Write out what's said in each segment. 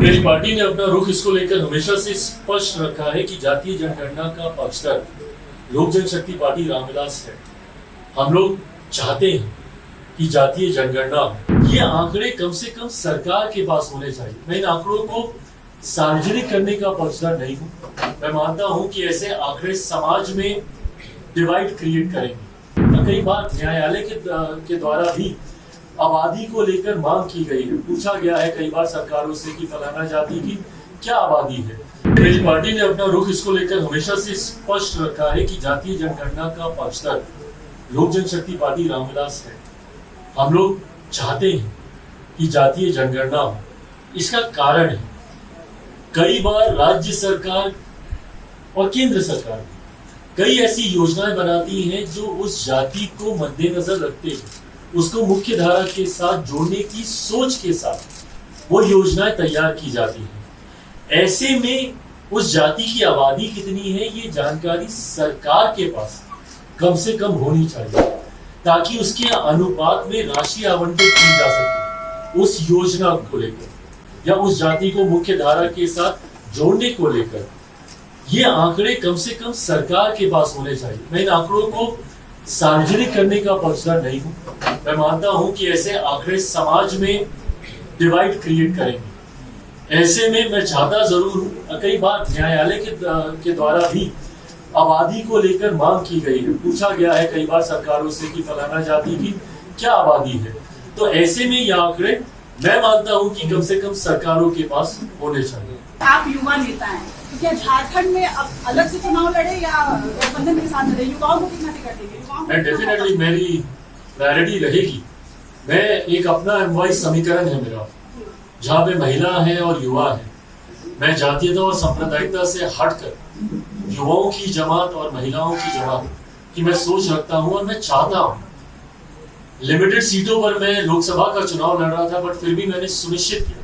मेरी पार्टी ने अपना रुख इसको लेकर हमेशा से स्पष्ट रखा है कि जातीय जनगणना का पक्षधर लोक जनशक्ति पार्टी रामविलास है। हम लोग चाहते हैं कि जातीय जनगणना ये आंकड़े कम से कम सरकार के पास होने चाहिए। मैं इन आंकड़ों को सार्वजनिक करने का पक्षधर नहीं हूँ। मैं मानता हूँ कि ऐसे आंकड़े समाज में डिवाइड क्रिएट करेंगे। कई बार न्यायालय के द्वारा भी आबादी को लेकर मांग की गई है। पूछा गया है कई बार सरकारों से कि फलाना जाति की क्या आबादी है। मेरी पार्टी ने अपना रुख इसको लेकर हमेशा से स्पष्ट रखा है कि जातीय जनगणना का पक्षधर लोक जनशक्ति पार्टी रामविलास है। हम लोग चाहते हैं कि जातीय जनगणना हो। इसका कारण है कई बार राज्य सरकार और केंद्र सरकार कई ऐसी योजनाएं बनाती हैं जो उस जाति को मद्देनजर रखते हैं, उसको मुख्य धारा के साथ जोड़ने की सोच के साथ वो योजनाएं तैयार की जाती हैं। ऐसे में उस जाति की आबादी कितनी है ये जानकारी सरकार के पास कम से कम होनी चाहिए, ताकि उसके अनुपात में राशि आवंटित की जा सके उस योजना को लेकर या उस जाति को मुख्य धारा के साथ जोड़ने को लेकर। ये आंकड़े कम से कम सरकार के पास होने चाहिए। मैं इन आंकड़ों को सार्वजनिक करने का पक्षधर नहीं हूँ। मैं मानता हूँ कि ऐसे आंकड़े समाज में डिवाइड क्रिएट करेंगे। ऐसे में मैं चाहता जरूर हूँ, कई बार न्यायालय के द्वारा भी आबादी को लेकर मांग की गई है। पूछा गया है कई बार सरकारों से कि फलाना जाति की क्या आबादी है। तो ऐसे में ये आंकड़े मैं मानता हूँ कि कम से कम सरकारों के पास होने चाहिए। आप युवा नेता हैं, तो क्या झारखंड में अब अलग से चुनाव लड़े या गठबंधन के साथ लड़े? युवाओं को कितना टिकट देंगे? डेफिनेटली मेरी प्रायोरिटी रहेगी। मैं एक अपना एमवाई समीकरण है मेरा, जहाँ पे महिला है और युवा है। मैं जातीयता और सांप्रदायिकता से हटकर युवाओं की जमात और महिलाओं की जमात की मैं सोच रखता हूँ और मैं चाहता हूँ। लिमिटेड सीटों पर मैं लोकसभा का चुनाव लड़ रहा था, बट फिर भी मैंने सुनिश्चित किया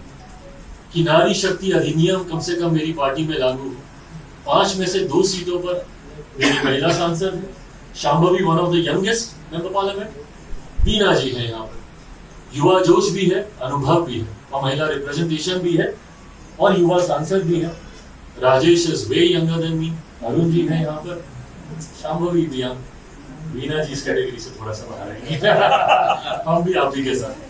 कि नारी शक्ति अधिनियम कम से कम मेरी पार्टी में लागू हो। 5 में से 2 सीटों पर मेरी महिला सांसद है। Shambhavi one of the youngest member parliament. Bina ji है यहाँ पर। युवा जोश भी है, अनुभव भी है और महिला रिप्रेजेंटेशन भी है और युवा सांसद भी है। Rajesh is way younger than me. Arun ji है यहाँ पर। शांभवी भी यंग। बीना जी इस कैटेगरी से थोड़ा सा बाहर आएंगे। हम भी आप ही के साथ।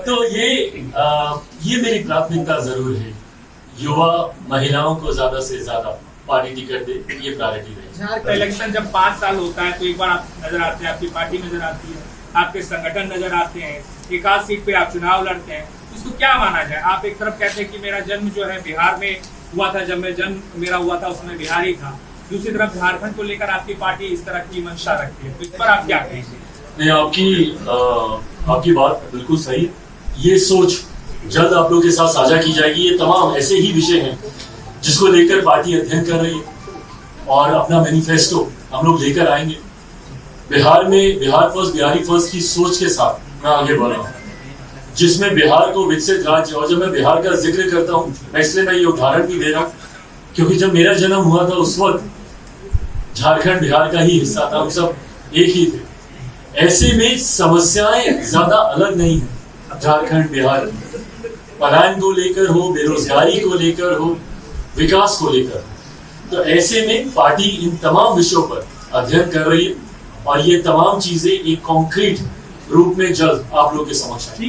तो ये मेरी प्राथमिकता जरूर है। युवा महिलाओं को ज्यादा से ज्यादा पार्टी टिकट दे, ये प्रायोरिटी रही। झारखंड इलेक्शन जब 5 साल होता है तो एक बार आप नजर आते हैं, आपकी पार्टी नजर आती है, आपके संगठन नजर आते हैं, एक आध सीट पे आप चुनाव लड़ते हैं। उसको क्या माना जाए? आप एक तरफ कहते हैं कि मेरा जन्म जो है बिहार में हुआ था, जब मैं जन्म मेरा हुआ था उसमें बिहार ही था। दूसरी तरफ झारखंड को लेकर आपकी पार्टी इस तरह की मंशा रखती है, तो इस पर आप क्या कहेंगे? नहीं, आपकी बात बिल्कुल सही। ये सोच जल्द आप लोगों के साथ साझा की जाएगी। ये तमाम ऐसे ही विषय हैं जिसको लेकर पार्टी अध्ययन कर रही है और अपना मैनिफेस्टो हम लोग लेकर आएंगे। बिहार में बिहार फर्स्ट, बिहारी फर्स्ट की सोच के साथ मैं आगे बढ़ रहा हूँ, जिसमें बिहार को विकसित राज्य। और जब मैं बिहार का जिक्र करता हूँ, इसलिए मैं ये उदाहरण भी दे रहा हूँ क्योंकि जब मेरा जन्म हुआ था उस वक्त झारखंड बिहार का ही हिस्सा था, हम सब एक ही थे। ऐसे में समस्याएं ज्यादा अलग नहीं है झारखंड बिहार की। पलायन को लेकर हो, बेरोजगारी को लेकर हो, विकास को लेकर। तो ऐसे में पार्टी इन तमाम विषयों पर अध्ययन कर रही है और ये तमाम चीजें एक कॉन्क्रीट रूप में जल्द आप लोग के समक्ष आएंगी।